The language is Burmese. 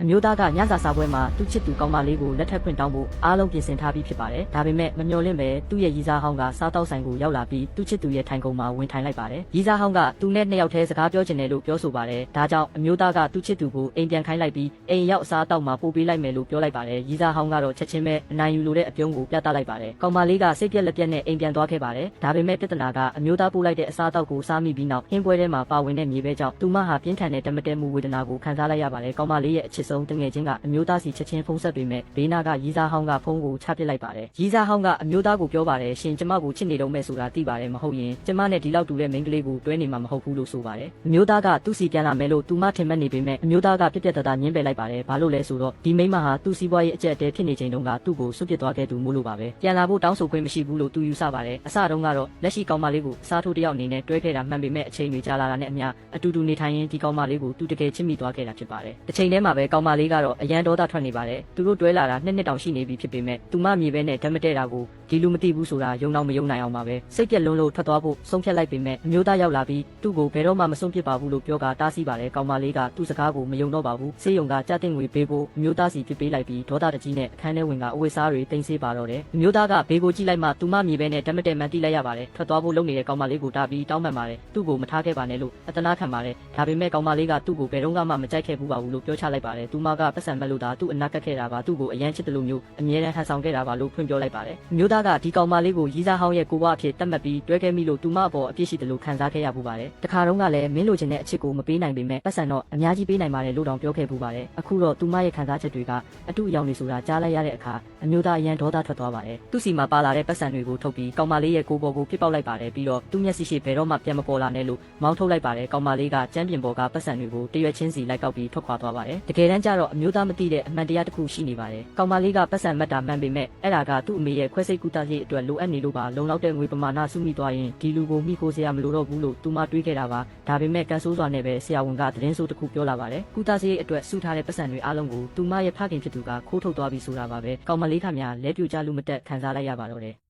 မျိုးသားကညစာစားပွဲမှာသူ့ချစ်သူကောင်မလေးကိုလက်ထပ်ခွင့်တောင်းဖို့အားလုံးပြင်ဆင်ထားပြီးဖြစ်ပါတယ်ဒါပေမဲ့မမျှော်လင့်ပဲသူ့ရဲ့ရီစားဟောင်းကစားတောက်ဆိုင်ကိုရောက်လာပြီးသူ့ချစ်သူရဲ့ထိုင်ကုန်မှာဝင်ထိုင်လိုက်ပါတယ်ရီစားဟောင်းကသူနဲ့နှစ်ယောက်တည်းစကားပြောချင်တယ်လို့ပြောဆိုပါတယ်ဒါကြောင့်အမျိုးသားကသူ့ချစ်သူကိုအိမ်ပြန်ခိုင်းလိုက်ပြီးအိမ်ရောက်အစားအသောက်မှာပို့ပေးလိုက်မယ်လို့ပြောလိုက်ပါတယ်ရီစားဟောင်းကတော့ချက်ချင်းပဲအနိုင်ယူလိုတဲ့အပြုံးကိုပြသလိုက်ပါတယ်ကောင်မလေးကစိတ်ပြက်လက်ပြက်နဲ့အိမ်ပြန်သွားခဲ့ပါတယ်ဒါပေမဲ့ပြဿနာကအမျိုးသားပို့လိုက်တဲ့အစားအသောက်ကိုစားမိပြီးနောက်ဟင်းပွဲထဲမှာပါဝင်တဲ့မြေပဲကြောင့်သူမဟာပြင်းထန်တဲ့တမတဲမှုဝေဒနာကိုခံစားလိုက်ရပါတယ်ကောင်မလေးရဲ့အချစ်ဆုံးတငယ်ချင်းကအမျိုးသားစီချက်ချင်းဖုန်းဆက်ပေမဲ့ဘေးနာကရီစားဟောင်းကဖုန်းကိုချပစ်လိုက်ပါတယ်ရီစားဟောင်းကအမျိုးသားကိုပြောပါတယ်ရှင်ကျမကိုချစ်နေတော့မဲ့ဆိုတာသိပါတယ်မဟုတ်ရင်ကျမနဲ့ဒီလောက်တူတဲ့မိန်းကလေးကိုတွဲနေမှာမဟုတ်ဘူးလို့ဆိုပါတယ်အမျိုးသားကသူ့စီပြန်လာမယ်လို့သူမထင်မှတ်နေပေမဲ့အမျိုးသားကပြက်ပြက်တသားညှင်းပယ်လိုက်ပါတယ်ဘာလို့လဲဆိုတော့ဒီမိန်းမဟာသူ့စီးပွားရေးအကျက်အတဲဖြစ်နေချိန်တုန်းကသူ့ကိုစွန့်ပစ်သွားခဲ့သူမို့လို့ပါပဲပြန်လာဖို့တောင်းဆိုခွင့်မရှိဘူးလို့သူယူဆပါတယ်အစတုန်းကတော့လက်ရှိကောင်မလေးကိုအစားထိုးတယောက်အနေနဲ့တွဲခဲ့တာမှန်ပေမဲ့အချိန်တွေကြာလာတာနဲ့အမျှအတူတူနေထိုင်ရင်းဒီကောင်မလေးကိုသူတကယ်ချစ်မိသွားခဲ့တာဖြစ်ပါတယ်တစ်ချိန်တည်းမှာပဲကောင်မလေးကတော့အရန်ဒေါသထွက်နေပါတယ်သူတို့တွဲလာတာနှစ်တောင်ရှိနေပြီဖြစ်ပေမဲ့သူမမြေပဲနဲ့ဓာတ်မတည့်တာကိုဒီလူမသိဘူးဆိုတာယုံတော့မယုံနိုင်အောင်ပါပဲစိတ်ပြက်လုံးလို့ထွက်သွားဖို့ဆုံးဖြတ်လိုက်ပေမဲ့အမျိုးသားရောက်လာပြီးသူ့ကိုဘယ်တော့မှမဆုံးဖြစ်ပါဘူးလို့ပြောကတားဆီးပါတယ်ကောင်မလေးကသူ့စကားကိုမယုံတော့ပါဘူးစေယုံကကြားတင်ငွေပေးဖို့အမျိုးသားစီဖြစ်ပေးလိုက်ပြီးဒေါသတကြီးနဲ့အခန်းထဲဝင်ကအဝတ်စားတွေတင်ဆေးပါတော့တယ်အမျိုးသားကဘေးကိုကြည့်လိုက်မှသူမမြေပဲနဲ့ဓာတ်မတည့်မှန်တိလိုက်ရပါတယ်ထွက်သွားဖို့လုပ်နေတဲ့ကောင်မလေးကိုတားပြီးတောင်းပန်ပါတယ်သူ့ကိုမထားခဲ့ပါနဲ့လို့အတနာခံပါတယ်ဒါပေမဲ့ကောင်မလေးကသူ့ကိုဘယ်တော့မှမကြိုက်ခဲ့ဘူးပါဘူးလို့ပြောချလိုက်ပါတယ်သူမကပတ်စံမဲ့လို့သာသူ့အနာကက်ခဲ့တာပါသူ့ကိုအရန်ချစ်တယ်လို့မျိုးအမြဲတမ်းဟန်ဆောင်ခဲ့တာပါလို့ဖွင့်ပြောလိုက်ပါတယ်အမျိုးသားကဒီကောင်မလေးကိုရီစားဟောင်းရဲ့ကိုဘွားအဖြစ်တတ်မှတ်ပြီးတွဲခဲ့မိလို့သူမအပေါ်အပြစ်ရှိတယ်လို့ခံစားခဲ့ရပူပါတယ်တခါတုန်းကလည်းမင်းလိုချင်တဲ့အချစ်ကိုမပေးနိုင်ပေမဲ့ပတ်စံတော့အများကြီးပေးနိုင်ပါတယ်လို့တောင်ပြောခဲ့ပူပါတယ်အခုတော့သူမရဲ့ခံစားချက်တွေကအတူအယောင်နေဆိုတာကြားလိုက်ရတဲ့အခါအမျိုးသားအရန်ဒေါသထွက်သွားပါတယ်သူ့စီမှာပါလာတဲ့ပတ်စံတွေကိုထုတ်ပြီးကောင်မလေးရဲ့ကိုပေါ်ကိုပြစ်ပေါက်လိုက်ပါတယ်ပြီးတော့သူ့မျက်စိရှိဘယ်တော့မှပြန်မပေါ်လာနဲ့လို့မောင်းထုတ်လိုက်ပါတယ်ကောင်မလေးကကျမ်းပြင်ပေါ်ကပတ်စံတွေကိုတရွက်ချင်းစီလိုက်ကောက်ပြီးထွက်ခွာသွားပါတယ်တကယ်တမ်းကျတော့အမျိုးသားမသိတဲ့အမှန်တရားတစ်ခုရှိနေပါတယ်ကောင်မလေးကပတ်စံမှတ်တာမှန်ပေမဲ့အဲ့ဒါကသူ့အမေရဲ့ခွဲစိတ်ကူတာရေးအတွက်လိုအပ်နေလို့ပါလုံလောက်တဲ့ငွေပမာဏစုမိသွားရင်ဒီလူကိုမိခိုးစရာမလိုတော့ဘူးလို့သူမတွေးခဲ့တာပါဒါပေမဲ့ကန်ဆိုးစွာနဲ့ပဲဆရာဝန်ကသတင်းဆိုးတစ်ခုပြောလာပါတယ်ကူတာရေးအတွက်စုထားတဲ့ပတ်စံတွေအားလုံးကိုသူမရဲ့ဖခင်ဖြစ်သူကခိုးထုတ်သွားပြီးဆိုတာပါပဲကောင်မလေးခမများလဲပြူကြလူမတက်ခံစားလိုက်ရပါတော့တယ်